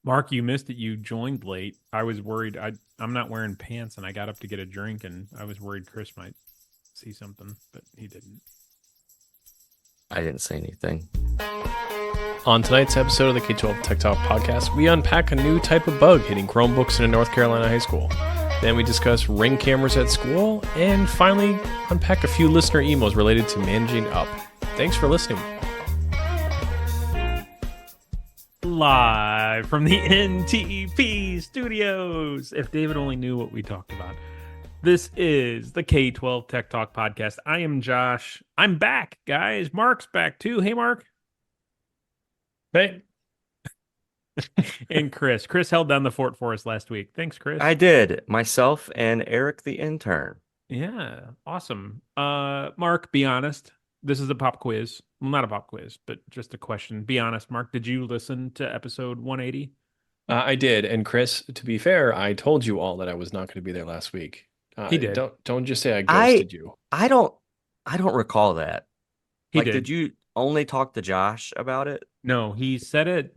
Mark, you missed it. You joined late. I was worried. I'm not wearing pants, and I got up to get a drink, and I was worried Chris might see something, but he didn't. I didn't say anything. On tonight's episode of the K-12 Tech Talk podcast, we unpack a new type of bug hitting Chromebooks in a North Carolina high school. Then we discuss Ring cameras at school, and finally unpack a few listener emails related to managing up. Thanks for listening. Live from the NTP studios. If David only knew what we talked about. This is the K-12 Tech Talk podcast. I am Josh. I'm back, guys. Mark's back too. Hey, Mark. Hey. And Chris. Chris held down the fort for us last week. Thanks, Chris. I did. Myself and Eric the intern. Yeah, awesome. Mark, be honest. This is a pop quiz. Well, not a pop quiz, but just a question. Be honest, Mark. Did you listen to episode 180? I did, and Chris, to be fair, I told you all that I was not going to be there last week. He did. Don't just say I ghosted you. I don't recall that. He did. Did you only talk to Josh about it? No, he said it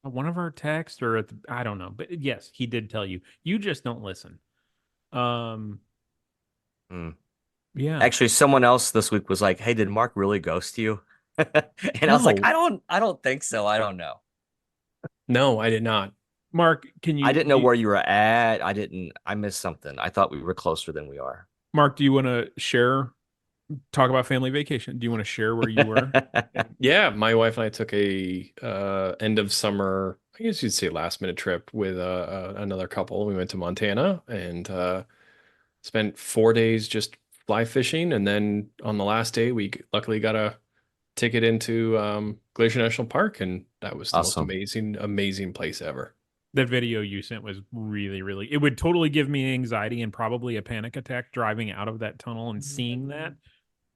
on one of our texts or I don't know, but yes, he did tell you. You just don't listen. Yeah. Actually, someone else this week was like, "Hey, did Mark really ghost you?" And I was like, No. I don't think so. I don't know. No, I did not. Mark, can you? I didn't know where you were at. I missed something. I thought we were closer than we are. Mark, do you want to talk about family vacation? Do you want to share where you were? Yeah, my wife and I took a end of summer, I guess you'd say last minute trip with another couple. We went to Montana and spent 4 days just fly fishing, and then on the last day we luckily got a ticket into Glacier National Park, and that was the Awesome. most amazing place ever. That video you sent was really, really, it would totally give me anxiety and probably a panic attack driving out of that tunnel and seeing that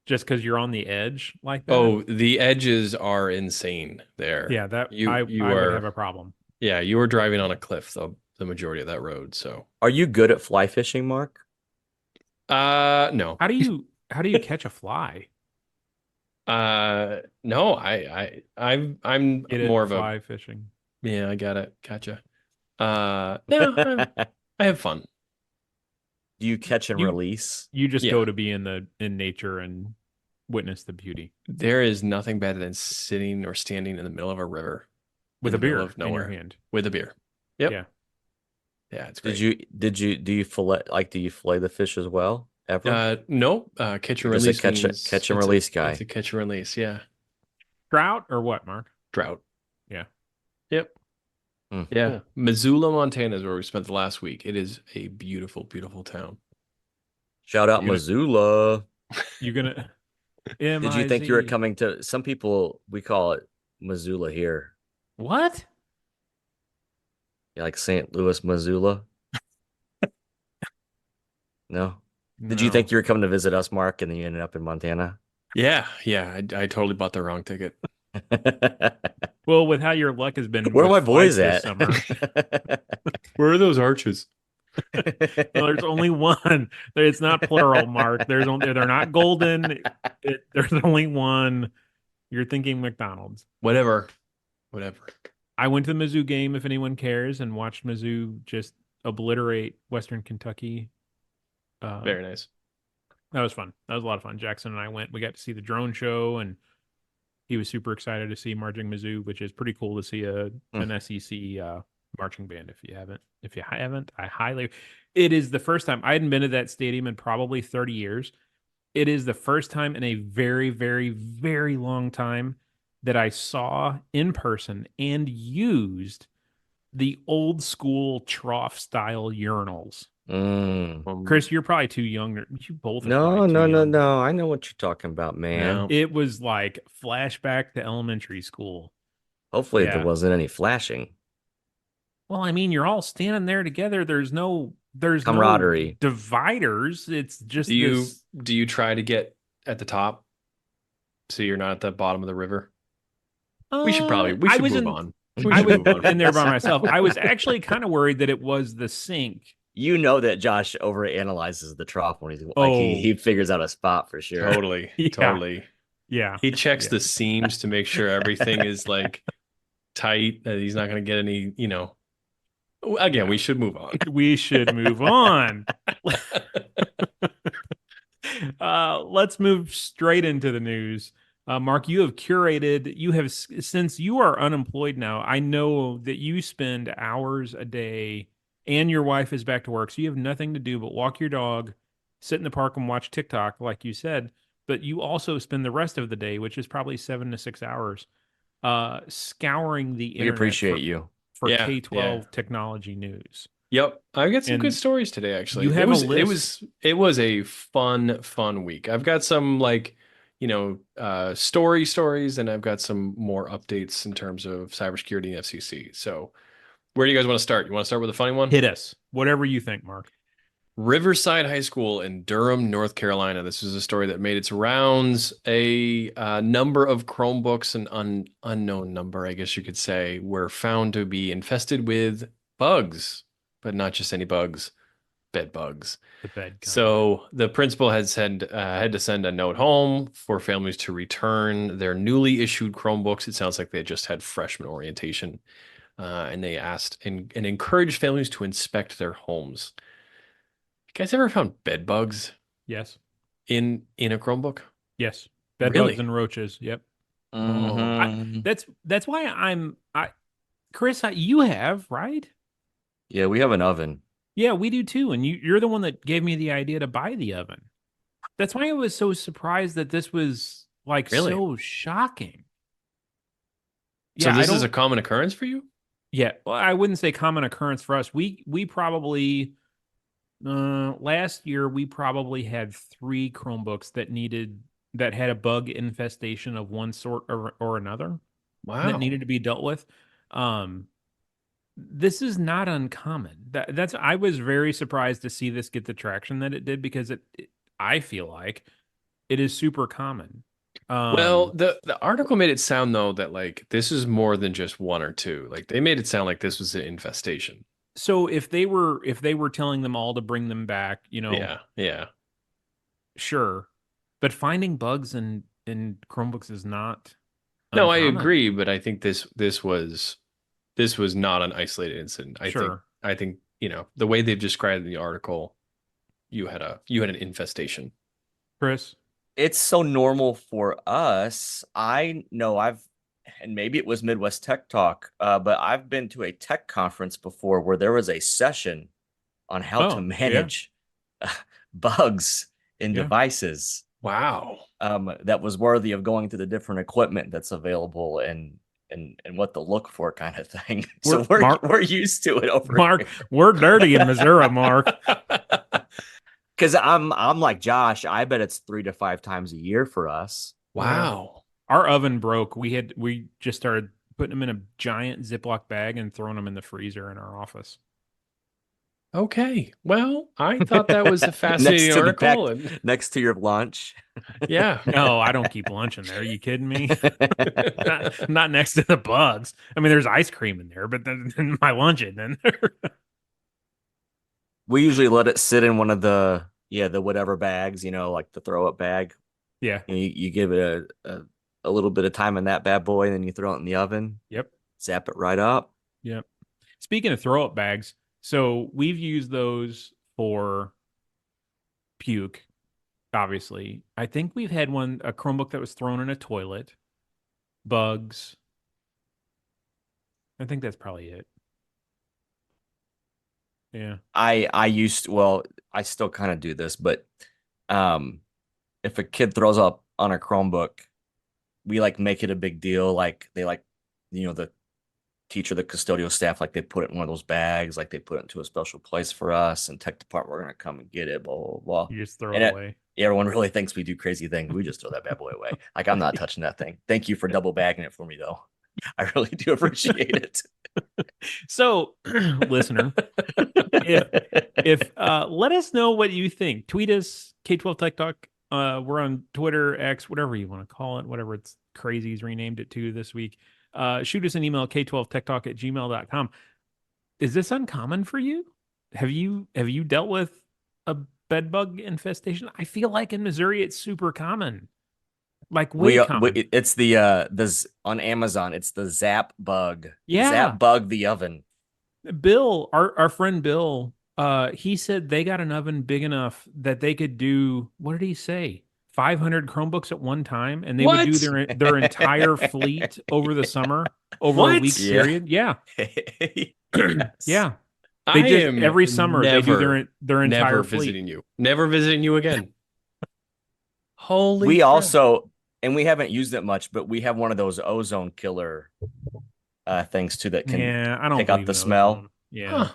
just because you're on the edge like that. Oh, the edges are insane there. Yeah, that you I you would are have a problem. Yeah, you were driving on a cliff the majority of that road. So Are you good at fly fishing, Mark? no. How do you catch a fly? No, I'm Get it? more of Fly fishing. Yeah, I got it. Gotcha. No, I have fun. Do you catch and You- release? You just Yeah. go to be in nature and witness the beauty There is nothing better than sitting or standing in the middle of a river with in a the middle beer of in your nowhere hand. with a beer. Yep. Yeah. Yeah, it's great. Do you fillet the fish as well? Ever? No, catch and Or is release it catch means and it's a- release guy? It's a catch and release, yeah. Trout or what, Mark? Drought. Yeah. Yep. Hmm. Yeah. Cool. Missoula, Montana is where we spent the last week. It is a beautiful, beautiful town. Shout out You- Missoula. You gonna? Did you think you were MIZ. coming to? Some people we call it Missoula here. What? Yeah, like St. Louis, Missoula. No. Did you No. think you were coming to visit us, Mark, and then you ended up in Montana? Yeah. I totally bought the wrong ticket. Well, with how your luck has been, Where are my with boys flights at? this summer, Where are those arches? well, there's only one. It's not plural, Mark. They're not golden. There's only one. You're thinking McDonald's. Whatever. I went to the Mizzou game, if anyone cares, and watched Mizzou just obliterate Western Kentucky. Very nice. That was fun. That was a lot of fun. Jackson and I went. We got to see the drone show, and he was super excited to see Marching Mizzou, which is pretty cool to see an SEC marching band. If you haven't, I highly. It is the first time I hadn't been to that stadium in probably 30 years. It is the first time in a very, very, very long time that I saw in person and used the old school trough style urinals. Chris, you're probably too young. You both are No. probably too young. I know what you're talking about, man. No. It was like flashback to elementary school. Hopefully Yeah. there wasn't any flashing. Well, I mean, you're all standing there together. There's no Camaraderie. dividers. It's just Do you this. do you try to get at the top so you're not at the bottom of the river? We should I was move in, on. I was in there by myself. I was actually kind of worried that it was the sink. You know that Josh overanalyzes the trough when he's like Oh. he figures out a spot for sure. Totally. Yeah. Totally. Yeah. He checks Yeah. the seams to make sure everything is like tight, that he's not going to get any, again, we should move on. We should move on. Let's move straight into the news. Mark, you have curated, since you are unemployed now, I know that you spend hours a day and your wife is back to work. So you have nothing to do but walk your dog, sit in the park and watch TikTok, like you said. But you also spend the rest of the day, which is probably 7 to 6 hours, scouring the We internet appreciate you. for Yeah, K-12 technology news. Yep, I got some And good stories today. Actually, you have it was a list. it was a fun week. I've got some stories, and I've got some more updates in terms of cybersecurity and FCC. So, where do you guys want to start? You want to start with a funny one? Hit us. Whatever you think, Mark. Riverside High School in Durham, North Carolina. This is a story that made its rounds. A number of Chromebooks, an unknown number, I guess you could say, were found to be infested with bugs, but not just any bugs, bed bugs. The bed. So the principal had to send a note home for families to return their newly issued Chromebooks. It sounds like they just had freshman orientation, and they asked and encouraged families to inspect their homes. You guys ever found bed bugs Yes. in a Chromebook? Yes. Bed Really? bugs and roaches. Yep. Mhm. That's why Chris, you have, right? Yeah, we have an oven. Yeah, we do too. And you're the one that gave me the idea to buy the oven. That's why I was so surprised that this was like Really? so shocking. So Yeah, this is a common occurrence for you? yeah. Well, I wouldn't say common occurrence for us. We probably last year we probably had 3 Chromebooks that had a bug infestation of one sort or another that Wow. needed to be dealt with. This is not uncommon. That's I was very surprised to see this get the traction that it did because I feel like it is super common. Well, the article made it sound though that like this is more than just one or two. Like they made it sound like this was an infestation. So if they were telling them all to bring them back, Yeah. sure. But finding bugs in Chromebooks is not No, I uncommon. agree, but I think this was not an isolated incident. Sure. I think, the way they've described in the article, you had an infestation. Chris? It's so normal for us. I know and maybe it was Midwest Tech Talk, but I've been to a tech conference before where there was a session on how to manage bugs in Yeah. devices. Wow. That was worthy of going through the different equipment that's available and what to look for, kind of thing. So we're used to it over Mark, here. we're dirty in Missouri, Mark. Because I'm like Josh. I bet it's 3 to 5 times a year for us. Wow. Our oven broke. We just started putting them in a giant Ziploc bag and throwing them in the freezer in our office. Okay. Well, I thought that was a fascinating article. Next to your lunch. Yeah. No, I don't keep lunch in there. Are you kidding me? not next to the bugs. I mean, there's ice cream in there, but then my lunch isn't in there. We usually let it sit in one of the whatever bags, like the throw up bag. Yeah. You give it a little bit of time in that bad boy, and then you throw it in the oven. Yep. Zap it right up. Yep. Speaking of throw up bags, so we've used those for puke, obviously. I think we've had a Chromebook that was thrown in a toilet, bugs. I think that's probably it. Yeah. I still kind of do this, but if a kid throws up on a Chromebook, we make it a big deal. Like they the teacher, the custodial staff, they put it in one of those bags, they put it into a special place for us, and tech department, we're gonna come and get it, blah blah blah. You just throw it away. Everyone really thinks we do crazy things. We just throw that bad boy away. I'm not touching that thing. Thank you for double bagging it for me, though. I really do appreciate it. So, listener, if let us know what you think. Tweet us, K12 Tech Talk. We're on Twitter, X, whatever you want to call it, whatever it's crazy's renamed it to this week. Shoot us an email, k12techtalk@gmail.com. Is this uncommon for you? Have you dealt with a bed bug infestation? I feel like in Missouri it's super common. like We, Wacom. it's on Amazon. It's the Zap Bug. Yeah. Zap Bug the oven. Bill, our friend Bill, he said they got an oven big enough that they could do, what did he say? 500 Chromebooks at one time, and they would do What? their entire fleet over the summer, over a What? week Yeah. period. Yeah. Yes. Yeah. I They just am every summer they do their entire never fleet. visiting you. Never visiting you again. Holy We crap. also, and we haven't used it much, but we have one of those ozone killer things too that can Yeah, I don't take out believe the in smell. ozone. Yeah. Huh.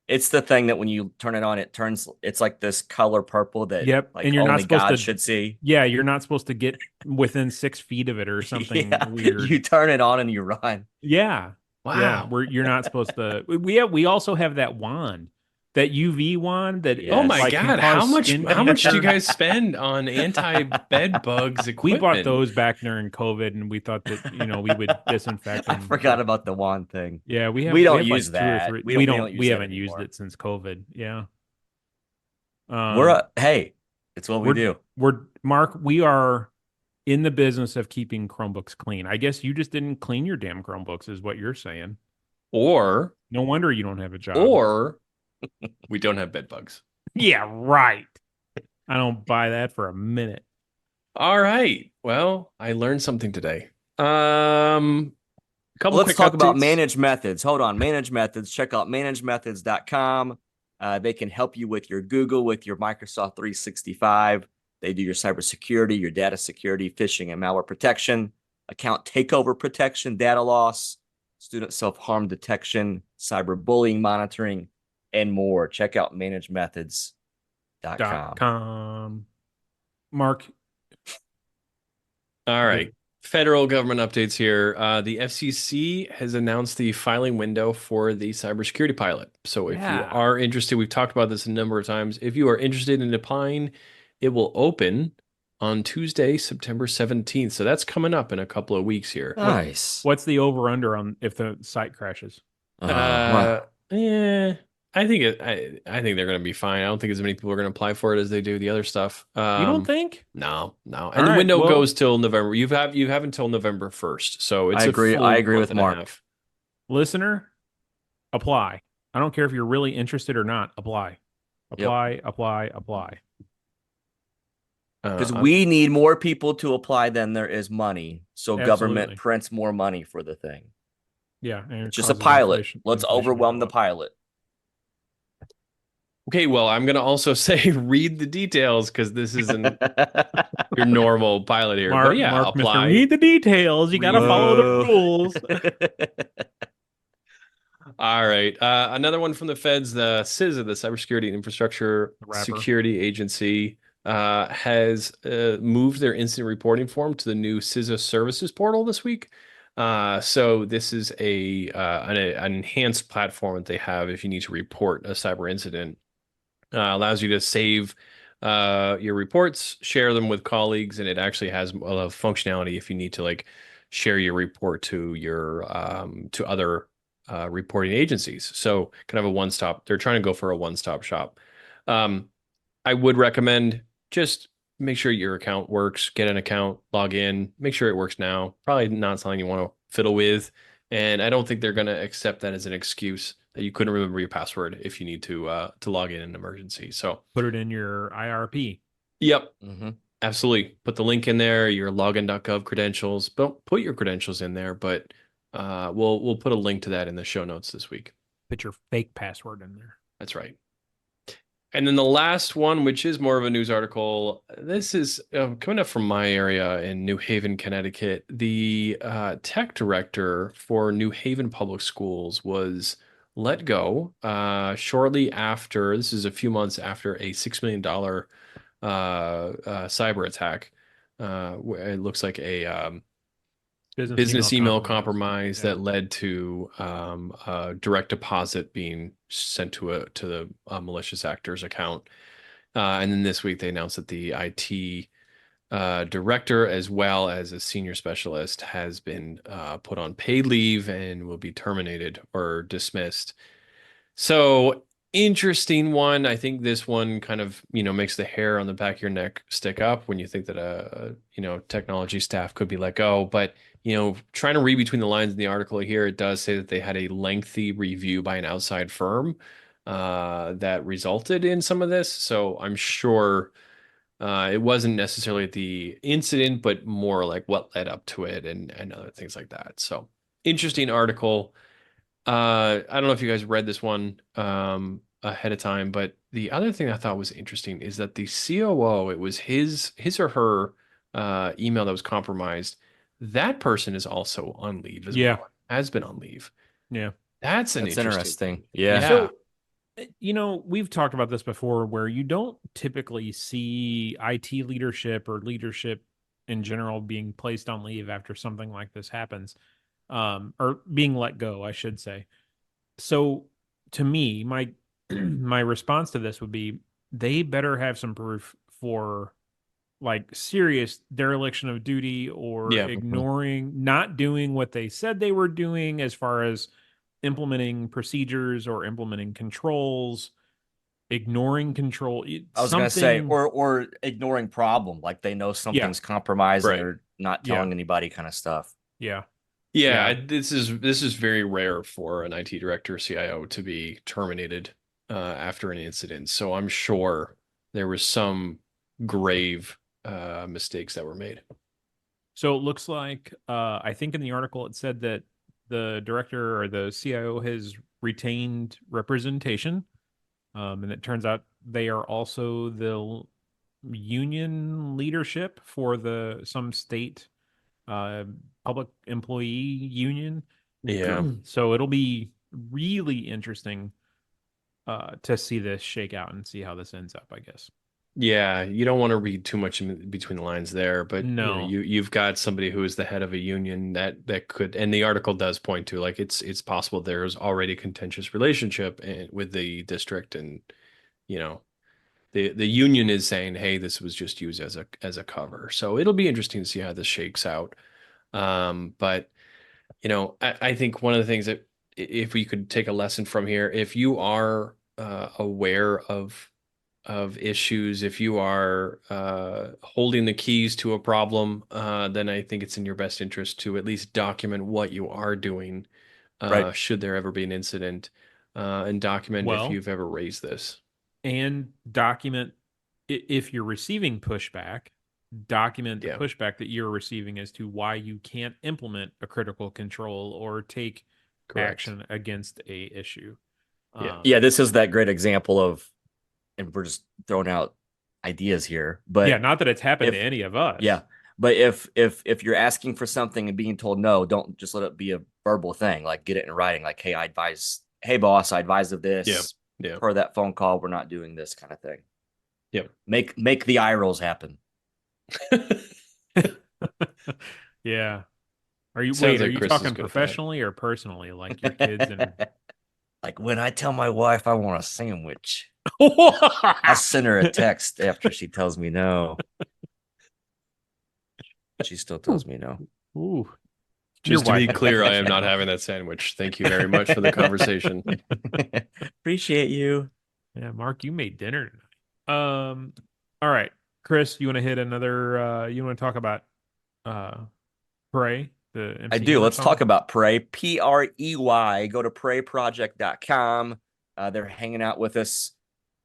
It's the thing that when you turn it on, it's like this color purple that Yep. like And you're not only supposed God to should see. Yeah, you're not supposed to get within 6 feet of it or something Yeah, weird. you turn it on and you run. Yeah. Yeah, Wow. you're not supposed to. We also have that wand, that UV wand that Oh my Yes. can God. How cause much skin do you cancer. guys spend on anti-bed bugs We equipment? bought those back during COVID, and we thought that we would disinfect I them. forgot about the wand thing. Yeah, we don't have use like two or that. three. We don't use that haven't used anymore. it since COVID. Yeah. Hey, it's what we do. Mark, we are in the business of keeping Chromebooks clean. I guess you just didn't clean your damn Chromebooks, is what you're saying. Or No wonder you don't have a job. Or we don't have bed bugs. Yeah, right. I don't buy that for a minute. All right. Well, I learned something today. Couple Let's quick talk about updates. Managed Methods. Hold on. Managed Methods. Check out managedmethods.com. They can help you with your Google, with your Microsoft 365. They do your cybersecurity, your data security, phishing and malware protection, account takeover protection, data loss, student self-harm detection, cyberbullying monitoring, and more. Check out managedmethods.com. Mark. All right. Federal government updates here. The FCC has announced the filing window for the cybersecurity pilot. So if you are interested, we've talked about this a number of times. If you are interested in applying, it will open on Tuesday, September 17th. So that's coming up in a couple of weeks here. Nice. What's the over under on if the site crashes? Yeah, I think they're going to be fine. I don't think as many people are going to apply for it as they do the other stuff. You don't think? No. And the window goes till November. You have until November 1st. So it's I agree with Mark. Listener, apply. I don't care if you're really interested or not. Apply. Apply. Because we need more people to apply than there is money. So government prints more money for the thing. Yeah. And it's just a pilot. Let's overwhelm the pilot. Okay, well, I'm going to also say read the details because this isn't your normal pilot here. Mark, but yeah, Mark, apply. Mr. Read the details. You got to follow the rules. All right. Another one from the feds, the CISA, the Cybersecurity Infrastructure Security Agency, has moved their incident reporting form to the new CISA services portal this week. So this is an enhanced platform that they have if you need to report a cyber incident. Allows you to save your reports, share them with colleagues, and it actually has a lot of functionality if you need to like share your report to your to other reporting agencies. So kind of a one-stop. They're trying to go for a one-stop shop. I would recommend just make sure your account works, get an account, log in, make sure it works now. Probably not something you want to fiddle with. And I don't think they're going to accept that as an excuse that you couldn't remember your password if you need to log in an emergency. So put it in your IRP. Yep. Absolutely. Put the link in there, your login.gov credentials. Don't put your credentials in there, but we'll put a link to that in the show notes this week. Put your fake password in there. That's right. And then the last one, which is more of a news article, this is coming up from my area in New Haven, Connecticut. The tech director for New Haven Public Schools was let go shortly after, this is a few months after a $6 million cyber attack. It looks like a business email compromise that led to a direct deposit being sent to the malicious actor's account. And then this week they announced that the IT director, as well as a senior specialist, has been put on paid leave and will be terminated or dismissed. So interesting one. I think this one kind of, makes the hair on the back of your neck stick up when you think that technology staff could be let go. But, trying to read between the lines in the article here, it does say that they had a lengthy review by an outside firm that resulted in some of this. So I'm sure it wasn't necessarily the incident, but more like what led up to it and other things like that. So interesting article. I don't know if you guys read this one ahead of time, but the other thing I thought was interesting is that the COO, it was his or her email that was compromised. That person is also on leave as Yeah. well. Has been on leave. Yeah. That's interesting. thing. Yeah. So, we've talked about this before where you don't typically see IT leadership or leadership in general being placed on leave after something like this happens, or being let go, I should say. So, to me, my my response to this would be they better have some proof for like serious dereliction of duty or Yeah. ignoring, not doing what they said they were doing as far as implementing procedures or implementing controls, ignoring control. I was gonna say, Something. or ignoring problem, like they know something's compromised and Right. they're not Yeah. telling anybody, kind of stuff. Yeah. Yeah, Yeah. this is very rare for an IT director, CIO to be terminated after an incident. So I'm sure there was some grave mistakes that were made. So it looks like I think in the article it said that the director or the CIO has retained representation, and it turns out they are also the union leadership for some state uh, public employee union. Yeah. So it'll be really interesting to see this shake out and see how this ends up, I guess. Yeah, you don't want to read too much in between the lines there, but No. you've got somebody who is the head of a union that could, and the article does point to like it's possible there's already a contentious relationship with the district, and the union is saying, hey, this was just used as a cover. So it'll be interesting to see how this shakes out. But I think one of the things that if we could take a lesson from here, if you are aware of issues, if you are holding the keys to a problem, then I think it's in your best interest to at least document what you are doing, Right. should there ever be an incident, and document if Well, you've ever raised this. and document if you're receiving pushback, document the Yeah. pushback that you're receiving as to why you can't implement a critical control or take Correct. action against a issue. Yeah. Yeah, this is that great example of, and we're just throwing out ideas here, but yeah, not that it's happened to any of us. Yeah, but if you're asking for something and being told no, don't just let it be a verbal thing. Like get it in writing. Like, hey boss, I advise of this. Yeah. Per that phone call, we're not doing this kind of thing. Yep. Make the eye rolls happen. Yeah. Are you Sounds are like you Chris is talking good at that. professionally or personally, like your kids and Like when I tell my wife I want a sandwich, I send her a text after she tells me no. She still tells me no. Ooh. Just to be wife. clear, I am not having that sandwich. Thank you very much for the conversation. Appreciate you. Yeah, Mark, you made dinner tonight. All right. Chris, you want to hit another you want to talk about Prey, the MC I do. Hammer Let's song? talk about Prey. Prey. Go to preyproject.com. They're hanging out with us.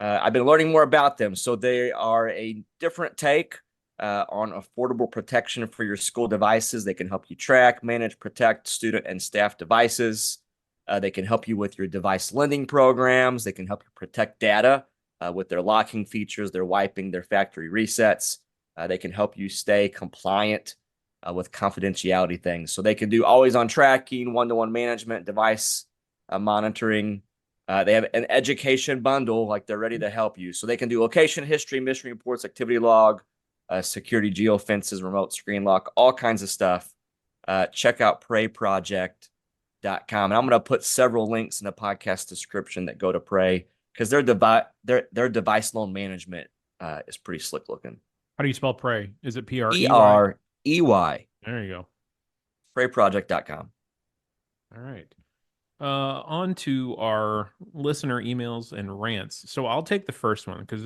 I've been learning more about them. So they are a different take on affordable protection for your school devices. They can help you track, manage, protect student and staff devices. They can help you with your device lending programs. They can help you protect data with their locking features, their wiping, their factory resets. They can help you stay compliant with confidentiality things. So they can do always on tracking, one-to-one management, device monitoring. They have an education bundle, like they're ready to help you. So they can do location history, mission reports, activity log, security geofences, remote screen lock, all kinds of stuff. Check out preyproject.com. And I'm going to put several links in the podcast description that go to Prey because their device loan management is pretty slick looking. How do you spell Prey? Is it Prey? Prey. There you go. Preyproject.com. All right. On to our listener emails and rants. So I'll take the first one because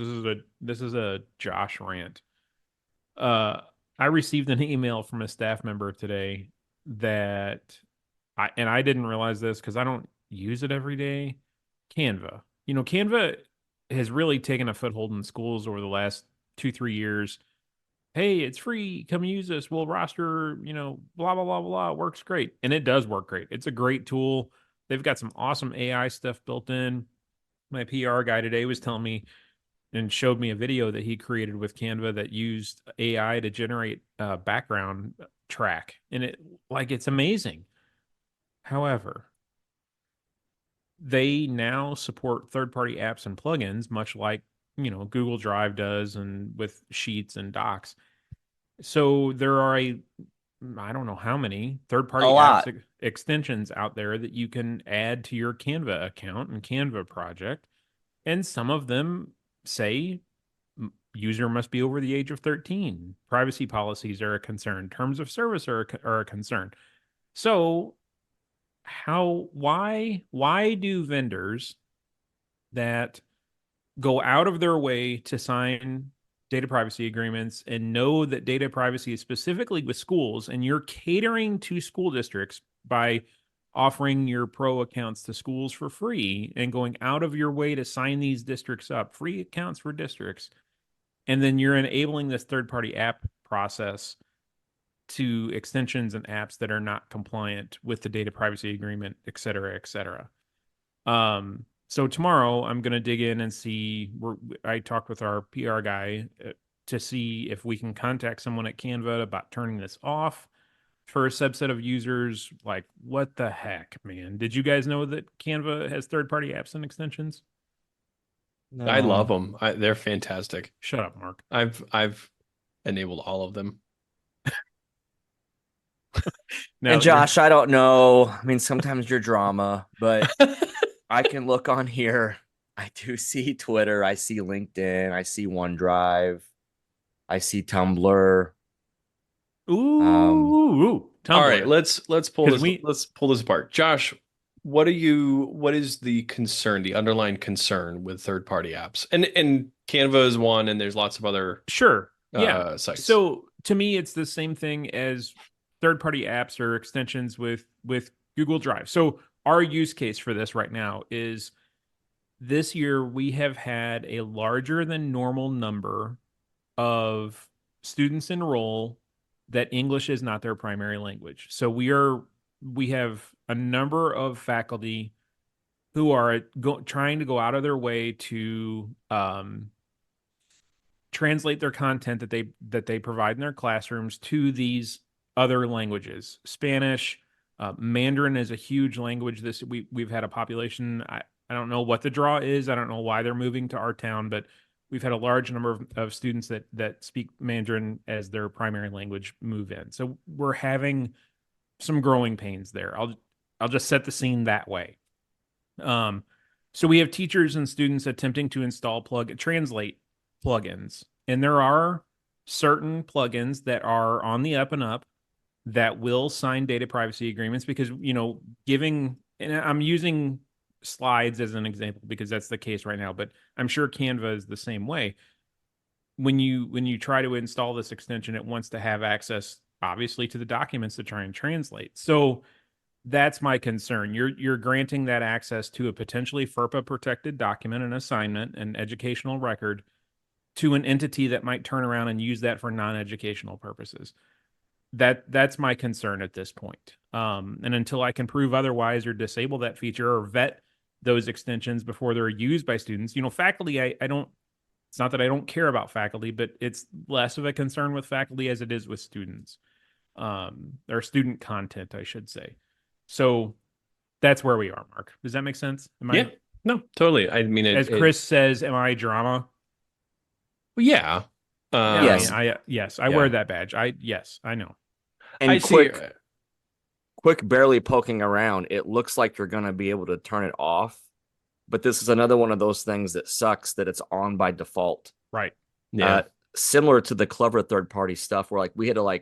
this is a Josh rant. Uh, I received an email from a staff member today that I didn't realize this because I don't use it every day. Canva. Canva has really taken a foothold in schools over the last 2-3 years. Hey, it's free. Come use this. We'll roster, blah, blah, blah, blah. It works great. And it does work great. It's a great tool. They've got some awesome AI stuff built in. My PR guy today was telling me and showed me a video that he created with Canva that used AI to generate a background track. And it's amazing. However, they now support third-party apps and plugins, much like, Google Drive does and with Sheets and Docs. So there are I don't know how many third-party apps extensions out there that you can add to your Canva account and Canva project. And some of them say user must be over the age of 13. Privacy policies are a concern. Terms of service are a concern. So why do vendors that go out of their way to sign data privacy agreements and know that data privacy is specifically with schools, and you're catering to school districts by offering your pro accounts to schools for free and going out of your way to sign these districts up, free accounts for districts, and then you're enabling this third-party app process to extensions and apps that are not compliant with the data privacy agreement, et cetera, et cetera. So tomorrow I'm going to dig in and see. I talked with our PR guy to see if we can contact someone at Canva about turning this off for a subset of users. Like, what the heck, man? Did you guys know that Canva has third-party apps and extensions? No. I love them. They're fantastic. Shut up, Mark. I've enabled all of them. Now, and Josh, I don't know. I mean, sometimes you're drama, but I can look on here. I do see Twitter. I see LinkedIn. I see OneDrive. I see Tumblr. Tumblr. All right, let's pull this. Let's pull this apart. Josh, what is the concern, the underlying concern with third-party apps? And Canva is one, and there's lots of other sites. So to me, it's the same thing as third-party apps or extensions with Google Drive. So our use case for this right now is this year we have had a larger than normal number of students enroll that English is not their primary language. So we have a number of faculty who are trying to go out of their way to translate their content that they provide in their classrooms to these other languages. Spanish, Mandarin is a huge language. We've had a population. I don't know what the draw is. I don't know why they're moving to our town, but we've had a large number of students that speak Mandarin as their primary language move in. So we're having some growing pains there. I'll just set the scene that way. So we have teachers and students attempting to install translate plugins, and there are certain plugins that are on the up and up that will sign data privacy agreements because, and I'm using slides as an example because that's the case right now, but I'm sure Canva is the same way. When you try to install this extension, it wants to have access, obviously, to the documents to try and translate. So that's my concern. You're granting that access to a potentially FERPA protected document, an assignment, an educational record to an entity that might turn around and use that for non-educational purposes. That's my concern at this point. And until I can prove otherwise or disable that feature or vet those extensions before they're used by students, faculty, I don't, it's not that I don't care about faculty, but it's less of a concern with faculty as it is with students, or student content, I should say. So that's where we are, Mark. Does that make sense? No, totally. I mean, as Chris says, am I drama? Well, yeah. Yes. I wear that badge. Yes, I know. And quick, barely poking around, it looks like you're going to be able to turn it off. But this is another one of those things that sucks that it's on by default. Right. Yeah. Similar to the clever third-party stuff where we had to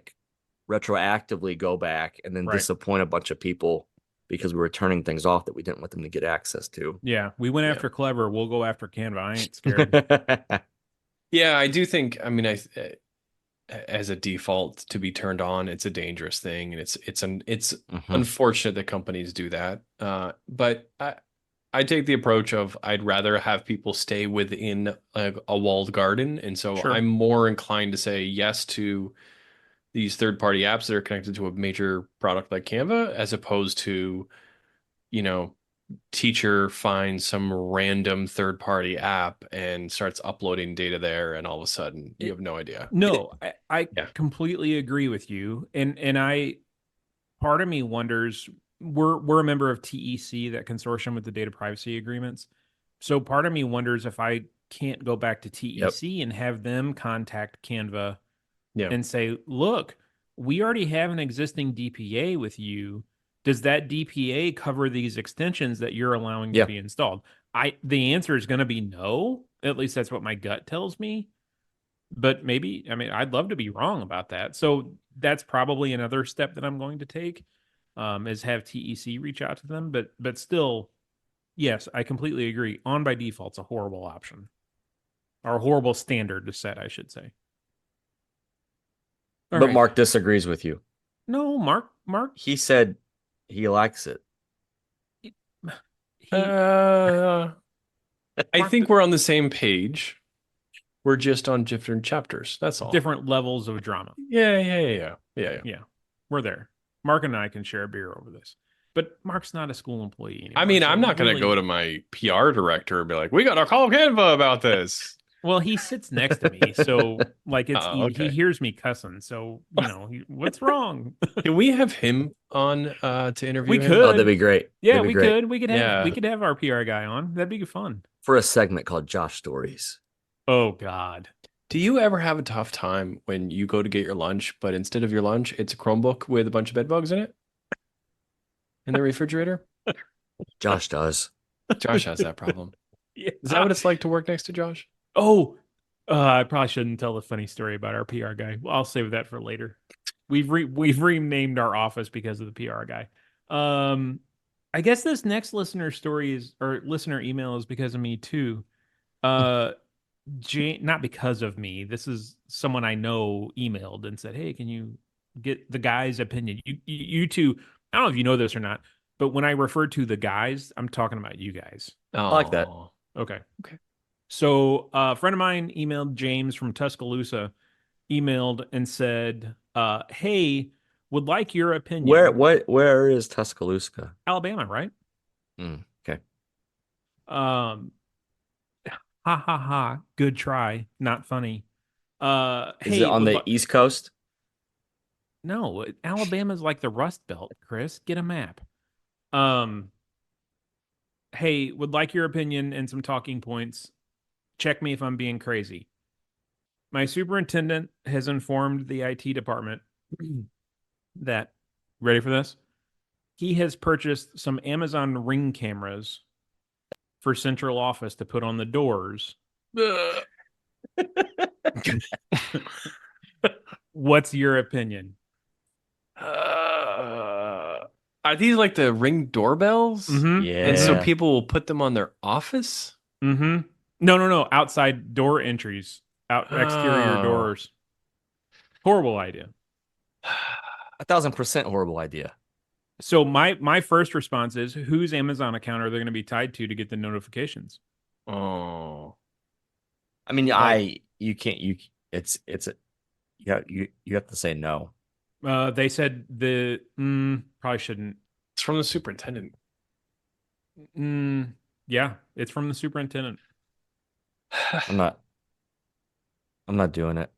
retroactively go back and then disappoint a bunch of people because we were turning things off that we didn't want them to get access to. Yeah, we went Yeah. after Clever. We'll go after Canva. I ain't scared. Yeah, I do think. I mean, as a default to be turned on, it's a dangerous thing, and it's Mhm. unfortunate that companies do that. But I take the approach of I'd rather have people stay within a walled garden, and so Sure. I'm more inclined to say yes to these third-party apps that are connected to a major product like Canva, as opposed to, you know, teacher finds some random third-party app and starts uploading data there, and all of a sudden you have no idea. No, I Yeah. completely agree with you. And I part of me wonders, we're a member of TEC, that consortium with the data privacy agreements. So part of me wonders if I can't go back to TEC and have them contact Canva Yeah. and say, look, we already have an existing DPA with you. Does that DPA cover these extensions that you're allowing to Yeah. be installed? The answer is going to be no. At least that's what my gut tells me. But maybe, I mean, I'd love to be wrong about that. So that's probably another step that I'm going to take, is have TEC reach out to them. But still, yes, I completely agree. On by default's a horrible option, or a horrible standard to set, I should say. All But right. Mark disagrees with you. No, Mark, He said he likes it. he, I Mark- think we're on the same page. We're just on different chapters. That's all. different levels of drama. Yeah. Yeah, we're there. Mark and I can share a beer over this. But Mark's not a school employee anymore. I mean, so I'm not going to really- go to my PR director and be like, "We got to call Canva about this." Well, he sits next to me, so like it's Oh, okay. he hears me cussing. So what's wrong? Can we have him on to interview We him? could. Oh, that'd be great. Yeah, That'd be we great. could. We could have Yeah. we could have our PR guy on. That'd be fun. For a segment called Josh Stories. Oh God. Do you ever have a tough time when you go to get your lunch, but instead of your lunch, it's a Chromebook with a bunch of bed bugs in it in the refrigerator? Josh does. Josh has that problem. Yeah. Is that what it's like to work next to Josh? Oh, I probably shouldn't tell the funny story about our PR guy. Well, I'll save that for later. We've renamed our office because of the PR guy. I guess this next listener story is, or listener email, is because of me too. Not because of me. This is someone I know emailed and said, "Hey, can you get the guy's opinion?" You two. I don't know if you know this or not, but when I refer to the guys, I'm talking about you guys. I like that. Okay. Okay. So a friend of mine emailed, James from Tuscaloosa, emailed and said, hey, would like your opinion. Where is Tuscaloosa? Alabama, right? Okay. Ha ha ha. Good try. Not funny. Is Hey, it on the East Coast? No, Alabama's like the Rust Belt, Chris. Get a map. Hey, would like your opinion and some talking points. Check me if I'm being crazy. My superintendent has informed the IT department that, ready for this? He has purchased some Amazon Ring cameras for central office to put on the doors. What's your opinion? Are these like the Ring doorbells? Mm-hmm. Yeah. And so people will put them on their office? Mm-hmm. No. Outside door entries, exterior Oh. doors. Horrible idea. 1,000% horrible idea. So my first response is, whose Amazon account are they going to be tied to get the notifications? Oh. I mean, Like- you have to say no. They said probably shouldn't. It's from the superintendent. Yeah, it's from the superintendent. I'm not doing it.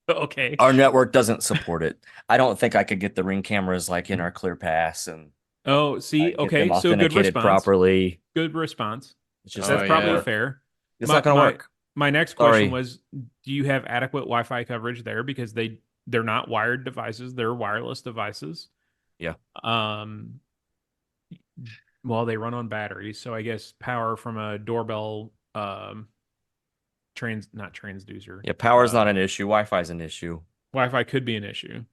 Okay. Our network doesn't support it. I don't think I could get the Ring cameras like in our Clear Pass and Oh, see, get okay, them so good authenticated response. Work. Good response. It's just Oh, That's not probably gonna work. fair. It's not going to work. My next question Sorry. was, do you have adequate Wi-Fi coverage there? Because they're not wired devices, they're wireless devices. Yeah. Well, they run on batteries, so I guess power from a doorbell, not transducer. Yeah, power's not an issue. Wi-Fi is an issue. Wi-Fi could be an issue.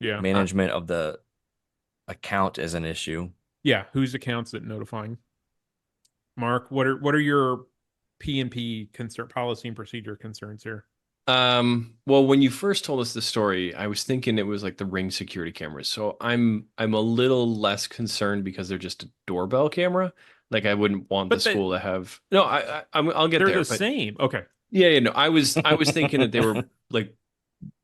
Yeah. Management of the account is an issue. Yeah, whose account's it notifying? Mark, what are your P&P concern, policy and procedure concerns here? Well, when you first told us the story, I was thinking it was like the Ring security cameras. So I'm a little less concerned because they're just a doorbell camera. Like I wouldn't want the school to have. No, I'll get They're there. the same. Okay. Yeah, no, I was thinking that they were like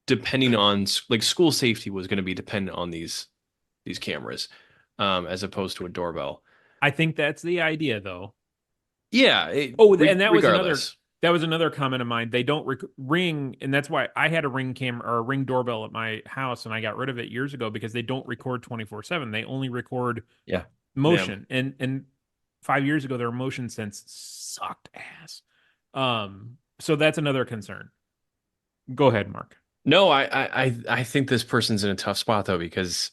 depending on like school safety was going to be dependent on these cameras, as opposed to a doorbell. I think that's the idea, though. Yeah. And that regardless. was another comment of mine. They don't ring, and that's why I had a Ring camera or a Ring doorbell at my house, and I got rid of it years ago because they don't record 24/7. They only record motion, and 5 years ago their motion sense sucked ass. So that's another concern. Go ahead, Mark. No, I think this person's in a tough spot though, because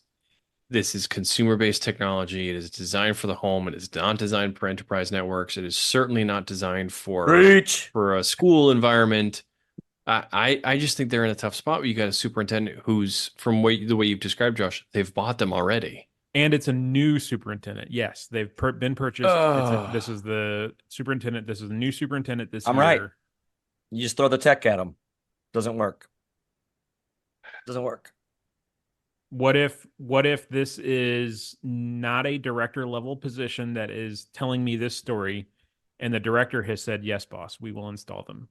this is consumer-based technology. It is designed for the home. It is not designed for enterprise networks. It is certainly not designed for a school environment. I just think they're in a tough spot where you got a superintendent who's, from the way you've described, Josh, they've bought them already. And it's a new superintendent. Yes, they've been purchased. This is the superintendent. This is a new superintendent this year. Right. You just throw the tech at them. Doesn't work. Doesn't work. What if this is not a director level position that is telling me this story, and the director has said, yes, boss, we will install them?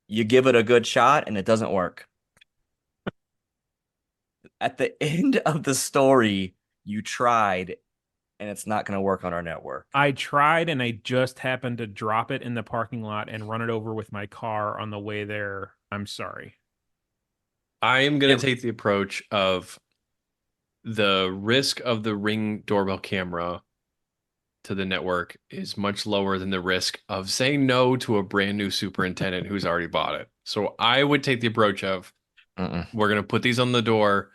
You give it a good shot and it doesn't work. At the end of the story, you tried and it's not going to work on our network. I tried and I just happened to drop it in the parking lot and run it over with my car on the way there. I'm sorry. I am going to take the approach of the risk of the Ring doorbell camera to the network is much lower than the risk of saying no to a brand new superintendent who's already bought it. So I would take the approach of we're going to put these on the door,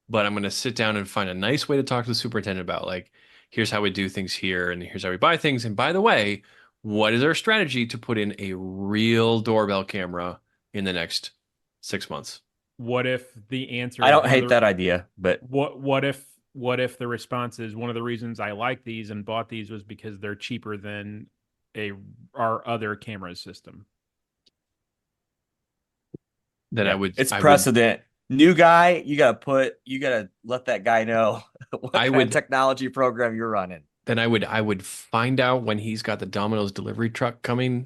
but I'm going to sit down and find a nice way to talk to the superintendent about, like, here's how we do things here and here's how we buy things. And by the way, what is our strategy to put in a real doorbell camera in the next 6 months? What if the answer? I don't hate that idea, but what if the response is, one of the reasons I like these and bought these was because they're cheaper than our other camera system? Then it's precedent. New guy, you gotta let that guy know what kind of technology program you're running. Then I would find out when he's got the Domino's delivery truck coming,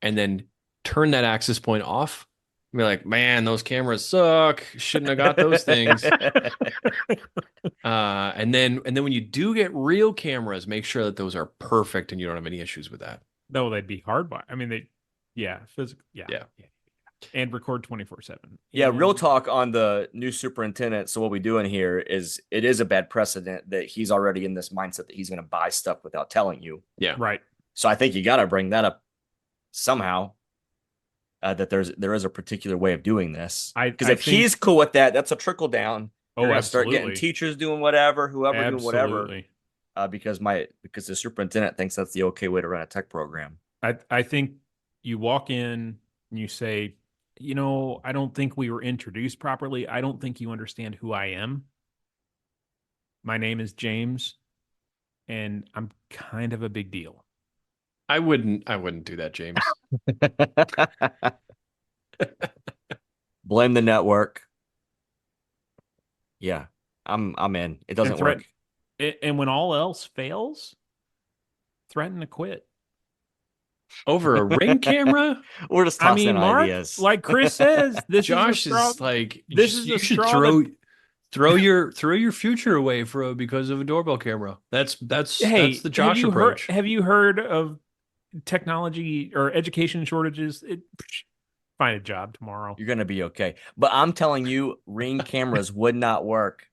and then turn that access point off. Be like, man, those cameras suck. Shouldn't have got those things. And then when you do get real cameras, make sure that those are perfect and you don't have any issues with that. No, they'd be hardwired. I mean, physical. Yeah. And record 24/7. Yeah, real talk on the new superintendent. So what we do in here is, it is a bad precedent that he's already in this mindset that he's going to buy stuff without telling you. Yeah. Right. So I think you got to bring that up somehow. That there is a particular way of doing this. Because if he's cool with that, that's a trickle down. Oh, absolutely. Start getting teachers doing whatever, whoever doing whatever. Because the superintendent thinks that's the okay way to run a tech program. I think you walk in and you say, I don't think we were introduced properly. I don't think you understand who I am. My name is James, and I'm kind of a big deal. I wouldn't do that, James. Blame the network. Yeah, I'm in. It doesn't work. And when all else fails, threaten to quit. Over a Ring camera? We're just tossing Mark, ideas. Like Chris says, Josh is like, you should throw your future away because of a doorbell camera. That's the Josh approach. Have you heard of technology or education shortages? Find a job tomorrow. You're gonna be okay. But I'm telling you, Ring cameras would not work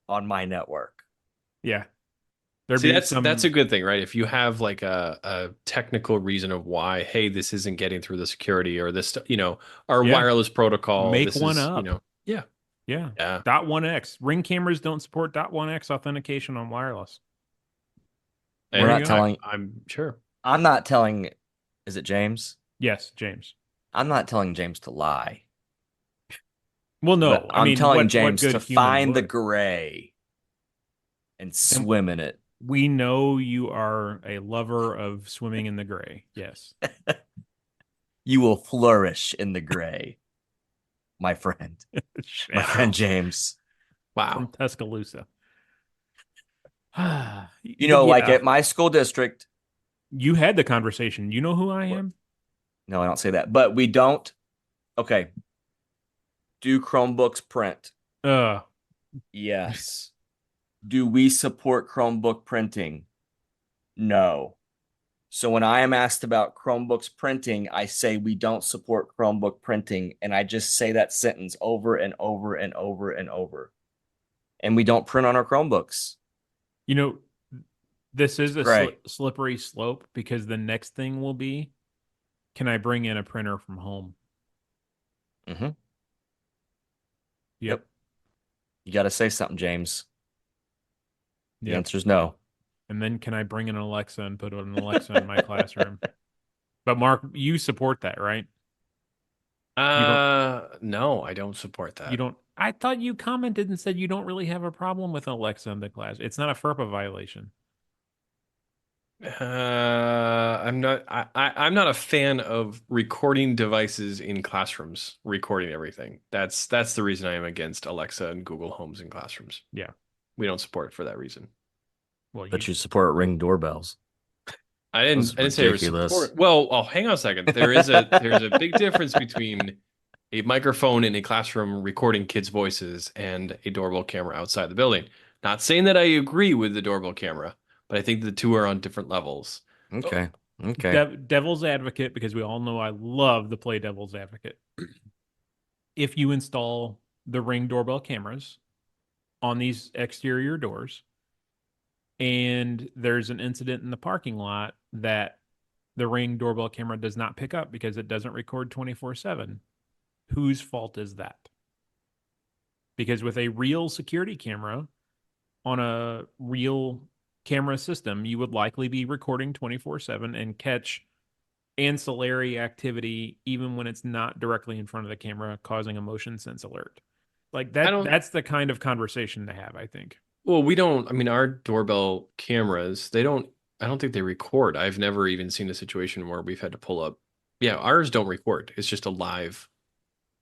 on my network. Yeah. See, that's a good thing, right? If you have like a technical reason of why, hey, this isn't getting through the security, or this, our wireless protocol. Make one up. Yeah. .1x. Ring cameras don't support .1x authentication on wireless. We're not telling. I'm sure. I'm not telling. Is it James? Yes, James. I'm not telling James to lie. Well, no. I'm telling James to find the gray. and swim in it. We know you are a lover of swimming in the gray. Yes. You will flourish in the gray, my friend. My friend James. Wow. From Tuscaloosa. You know, like at my school district. You had the conversation. You know who I am? No, I don't say that. But we don't. Okay. Do Chromebooks print? Yes. Do we support Chromebook printing? No. So when I am asked about Chromebooks printing, I say we don't support Chromebook printing. And I just say that sentence over and over and over and over. And we don't print on our Chromebooks. You know, this is a Right. slippery slope because the next thing will be, can I bring in a printer from home? Mm-hmm. Yep. You got to say something, James. The Yep. answer is no. And then can I bring in an Alexa and put an Alexa in my classroom? But Mark, you support that, right? No, I don't support that. You don't. I thought you commented and said you don't really have a problem with Alexa in the class. It's not a FERPA violation. I'm not. I'm not a fan of recording devices in classrooms, recording everything. That's the reason I am against Alexa and Google Homes in classrooms. Yeah, we don't support it for that reason. Well, but you support Ring doorbells. I didn't say support. Well, oh, hang on a second. There's a big difference between a microphone in a classroom recording kids' voices and a doorbell camera outside the building. Not saying that I agree with the doorbell camera, but I think the two are on different levels. Okay. Okay. Devil's advocate, because we all know I love to play devil's advocate. If you install the Ring doorbell cameras on these exterior doors, and there's an incident in the parking lot that the Ring doorbell camera does not pick up because it doesn't record 24/7, whose fault is that? Because with a real security camera on a real camera system, you would likely be recording 24/7 and catch ancillary activity even when it's not directly in front of the camera, causing a motion sense alert. Like that's the kind of conversation to have, I think. Well, we don't. I mean, our doorbell cameras, they don't. I don't think they record. I've never even seen a situation where we've had to pull up. Yeah, ours don't record. It's just a live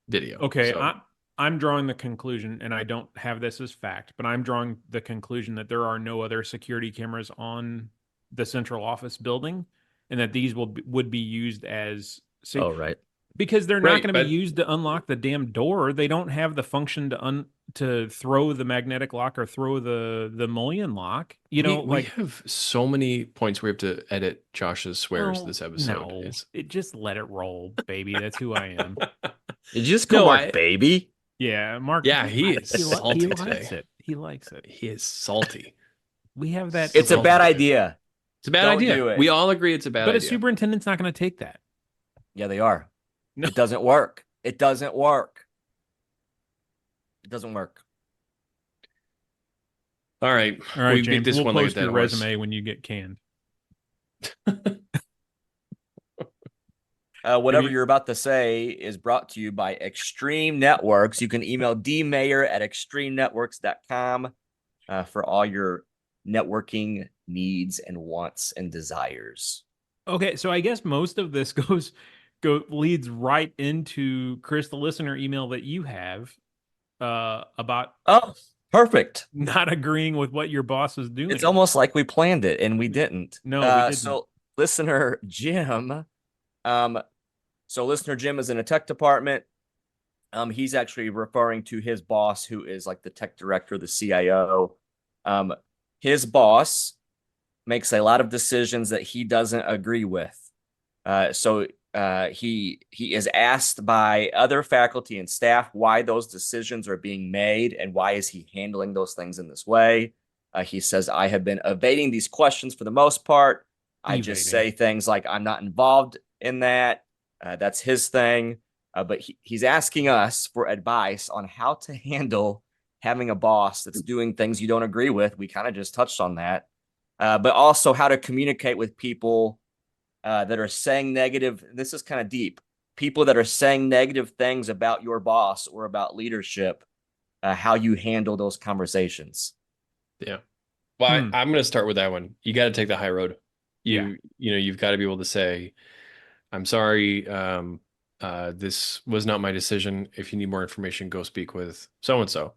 video. Okay, so. I'm drawing the conclusion, and I don't have this as fact, but I'm drawing the conclusion that there are no other security cameras on the central office building, and that these would be used as oh, right. Because they're not going to be used to unlock the damn door. They don't have the function to throw the magnetic lock or throw the mullion lock. You know, we have so many points we have to edit Josh's swears this episode. No, it just let it roll, baby. That's who I am. Did you just call Mark baby? Yeah, Mark. Yeah, he is salty he today. Likes it. He likes it. He is salty. We have that. It's a bad idea. It's a bad idea. We all agree it's a bad idea. But a superintendent's not going to take that. Yeah, they are. No. It doesn't work. It doesn't work. It doesn't work. All right. We beat this one. Post your resume when you get canned. Whatever you're about to say is brought to you by Extreme Networks. You can email dmayer@extremenetworks.com for all your networking needs and wants and desires. Okay, so I guess most of this leads right into Chris, the listener email that you have about perfect not agreeing with what your boss is doing. It's almost like we planned it and we didn't. No, we didn't. So listener Jim, listener Jim is in a tech department. He's actually referring to his boss, who is like the tech director, the CIO. His boss makes a lot of decisions that he doesn't agree with. He is asked by other faculty and staff why those decisions are being made and why is he handling those things in this way. He says, I have been evading these questions for the most part. I just say things like, I'm not involved in that. That's his thing. But he's asking us for advice on how to handle having a boss that's doing things you don't agree with. We kind of just touched on that. But also how to communicate with people that are saying negative. This is kind of deep. People that are saying negative things about your boss or about leadership, how you handle those conversations. Yeah. Well, Hmm. I'm going to start with that one. You got to take the high road. Yeah. You've got to be able to say, I'm sorry, this was not my decision. If you need more information, go speak with so and so.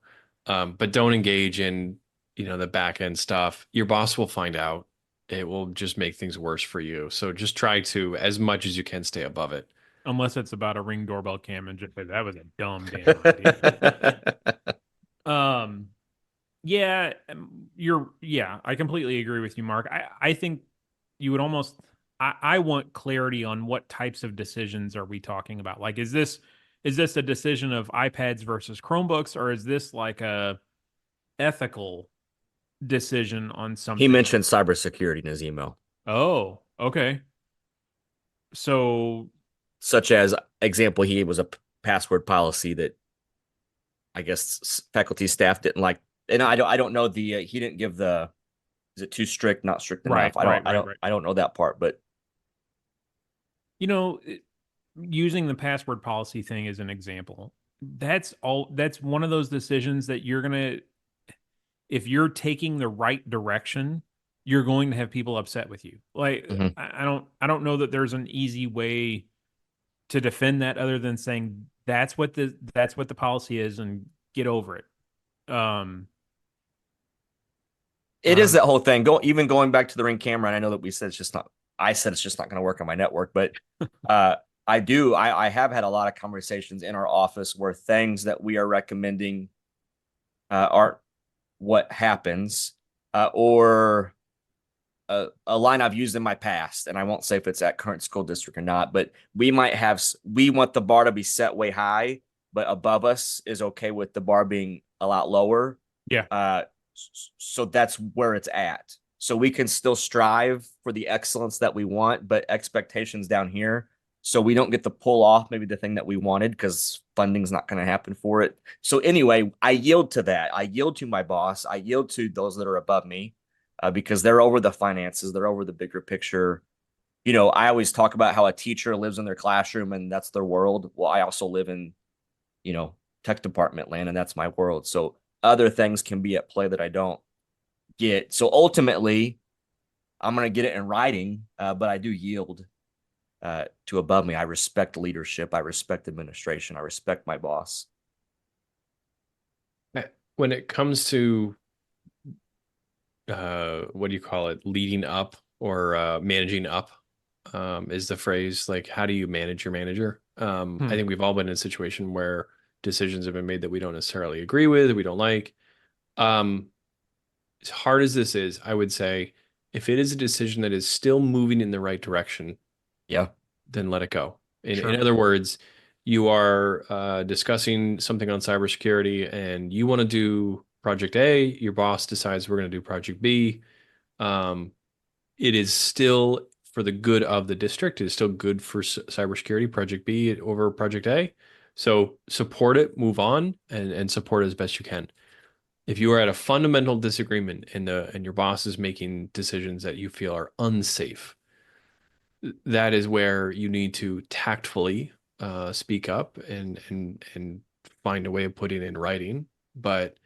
But don't engage in, the back end stuff. Your boss will find out. It will just make things worse for you. So just try to, as much as you can, stay above it. Unless it's about a Ring doorbell cam and just say that was a dumb damn idea. Um, yeah, I completely agree with you, Mark. I think you would almost, I want clarity on what types of decisions are we talking about? Like, is this a decision of iPads versus Chromebooks, or is this like a ethical decision on He something? mentioned cybersecurity in his email, Oh, okay. So, such as example, he was a password policy that I guess faculty staff didn't like. And I don't know the he didn't give the is it too strict, not strict right, enough. I don't right, I right, don't right. I don't know that part, but You know, using the password policy thing as an example, that's one of those decisions that you're going to, if you're taking the right direction, you're going to have people upset with you. Like mhm. I don't know that there's an easy way to defend that other than saying that's what the policy is and get over it. Um It is that whole thing. Even going back to the Ring camera, and I know that we said it's just not. I said it's just not going to work on my network, but uh, I have had a lot of conversations in our office where things that we are recommending aren't what happens, or a line I've used in my past, and I won't say if it's at current school district or not, but we want the bar to be set way high, but above us is okay with the bar being a lot lower. yeah. Uh, so that's where it's at. So we can still strive for the excellence that we want, but expectations down here. So we don't get to pull off maybe the thing that we wanted because funding's not going to happen for it. So anyway, I yield to that. I yield to my boss. I yield to those that are above me because they're over the finances. They're over the bigger picture. I always talk about how a teacher lives in their classroom and that's their world. Well, I also live in, you know, tech department land and that's my world. So other things can be at play that I don't get. So ultimately, I'm going to get it in writing, but I do yield to above me. I respect leadership. I respect administration. I respect my boss. When it comes to what do you call it, leading up or managing up, is the phrase. Like, how do you manage your manager? I think we've all been in a situation where decisions have been made that we don't necessarily agree with, that we don't like. As hard as this is, I would say if it is a decision that is still moving in the right direction, Yeah. then let it go. Sure. In other words, you are discussing something on cybersecurity and you want to do project A, your boss decides we're going to do project B. It is still for the good of the district. It is still good for cybersecurity, project B over project A. So support it, move on, and support it as best you can. If you are at a fundamental disagreement and your boss is making decisions that you feel are unsafe, that is where you need to tactfully speak up and find a way of putting it in writing. But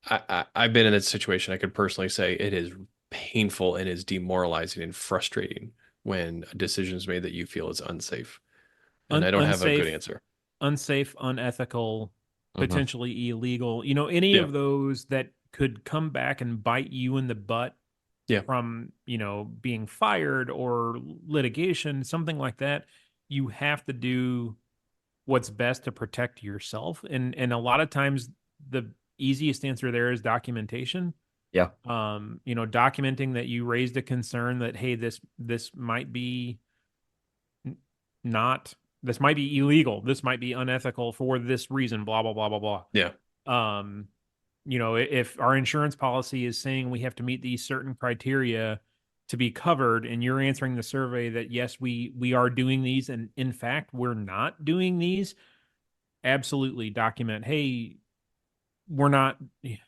I've been in that situation. I could personally say it is painful and is demoralizing and frustrating when a decision is made that you feel is unsafe. And I don't have a good answer. Unsafe, unethical, Mhm. potentially illegal. Any Yeah. of those that could come back and bite you in the butt Yeah. from, being fired or litigation, something like that. You have to do what's best to protect yourself. And a lot of times the easiest answer there is documentation. Yeah. Documenting that you raised a concern that, hey, this might be not this might be illegal, this might be unethical for this reason, blah blah blah blah blah. Yeah. um if our insurance policy is saying we have to meet these certain criteria to be covered, and you're answering the survey that yes, we are doing these, and in fact we're not doing these, absolutely document, hey, we're not. Yeah.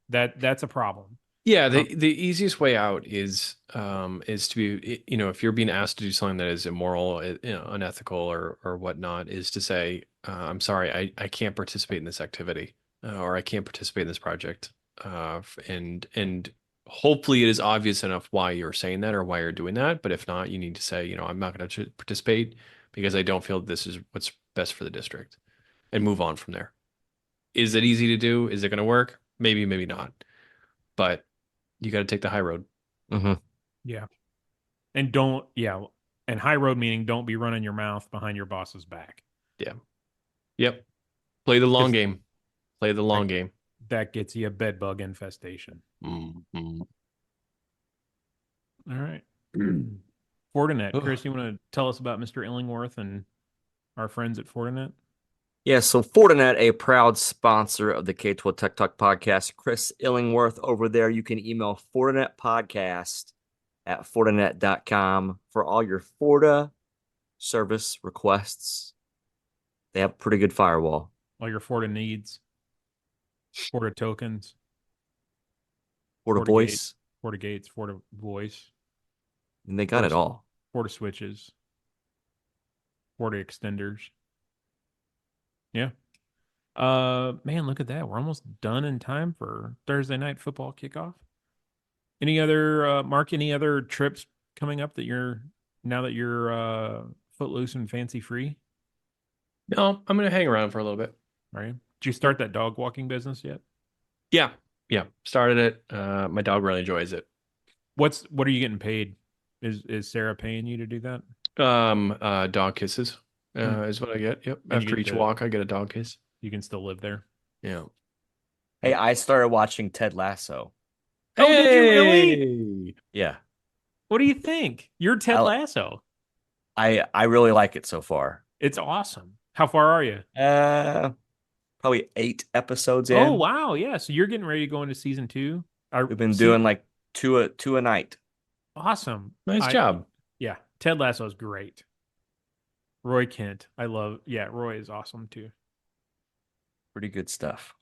Yeah, that's a problem. Yeah, the easiest way out is to be, if you're being asked to do something that is immoral, unethical or whatnot, is to say, I'm sorry, I can't participate in this activity, or I can't participate in this project. and hopefully it is obvious enough why you're saying that or why you're doing that. But if not, you need to say, I'm not going to participate because I don't feel this is what's best for the district, and move on from there. Is it easy to do? Is it going to work? Maybe, maybe not. But you got to take the high road. Mm-hmm. Yeah. And and high road meaning don't be running your mouth behind your boss's back. Yeah. Yep. Play the long game. Play the long game. That gets you a bed bug infestation. Mm-hmm. All right. Fortinet. Chris, you want to tell us about Mr. Illingworth and our friends at Fortinet? Yeah, so Fortinet, a proud sponsor of the K-12 Tech Talk podcast. Chris Illingworth over there. You can email FortinetPodcast@Fortinet.com for all your Forta service requests. They have a pretty good firewall. All your Forta needs. Forta tokens. Forta Voice. Forta Gates. Forta Voice. And they got it all. Forta switches. Forta extenders. Yeah. Man, look at that. We're almost done in time for Thursday night football kickoff. Any other Mark, any other trips coming up that you're footloose and fancy free? No, I'm going to hang around for a little bit. Right. Did you start that dog walking business yet? Yeah. Started it. My dog really enjoys it. What are you getting paid? Is Sarah paying you to do that? Dog kisses is what I get. Yep. And after each walk, I get a dog kiss. You can still live there. Yeah. Hey, I started watching Ted Lasso. Oh, did you really? Yeah. What do you think? You're Ted Lasso. I really like it so far. It's awesome. How far are you? Probably 8 episodes in. Oh, wow. Yeah. So you're getting ready to go into season 2. We've been doing like two a night. Awesome. Nice job. Yeah. Ted Lasso is great. Roy Kent. Roy is awesome too. Pretty good stuff.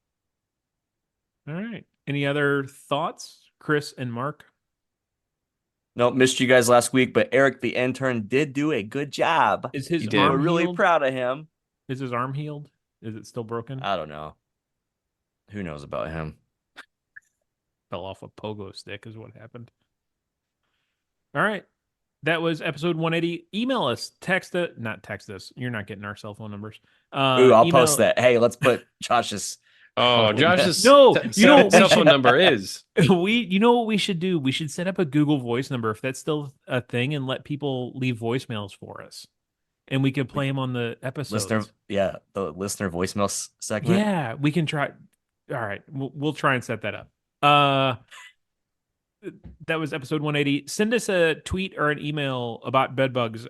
All right. Any other thoughts, Chris and Mark? Nope, missed you guys last week, but Eric the intern did do a good job. Is his We're arm really healed? proud of him. Is his arm healed? Is it still broken? I don't know. Who knows about him? Fell off a pogo stick is what happened. All right. That was episode 180. Email us, not text us. You're not getting our cell phone numbers. Ooh, I'll post that. Hey, let's put Josh's. Oh, Josh's cell phone number is. You know what we should do? We should set up a Google Voice number if that's still a thing, and let people leave voicemails for us, and we can play them on the episodes. The listener voicemail segment. Yeah, we can try. All right, we'll try and set that up. That was episode 180. Send us a tweet or an email about bed bugs.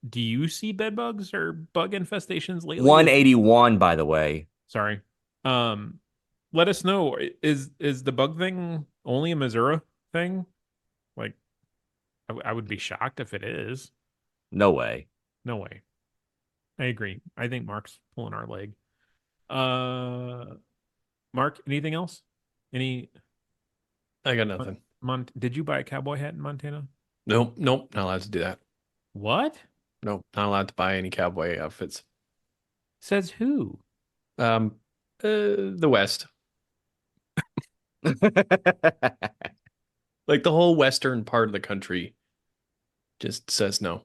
Do you see bed bugs or bug infestations lately? 181, by the way. Sorry. Let us know. Is the bug thing only a Missouri thing? Like, I would be shocked if it is. No way. No way. I agree. I think Mark's pulling our leg. Mark, anything else? I got nothing. Did you buy a cowboy hat in Montana? Nope, not allowed to do that. What? Nope, not allowed to buy any cowboy outfits. Says who? The West. Like the whole western part of the country just says no.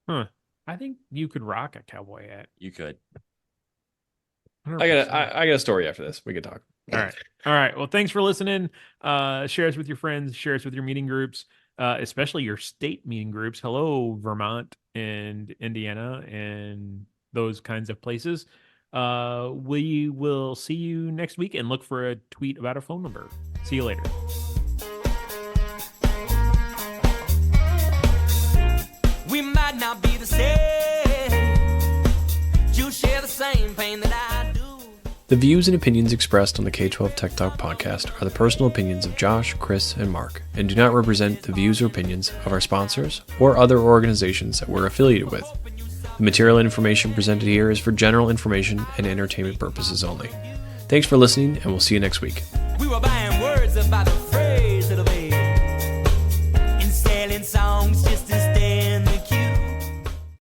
Huh. I think you could rock a cowboy hat. You could. 100%. I got a story after this. We can talk. All right. Well, thanks for listening. Share us with your friends. Share us with your meeting groups, especially your state meeting groups. Hello, Vermont and Indiana and those kinds of places. We will see you next week, and look for a tweet about a phone number. See you later. We might not be the same. You share the same pain that I do. The views and opinions expressed on the K-12 Tech Talk podcast are the personal opinions of Josh, Chris, and Mark, and do not represent the views or opinions of our sponsors or other organizations that we're affiliated with. The material and information presented here is for general information and entertainment purposes only. Thanks for listening, and we'll see you next week.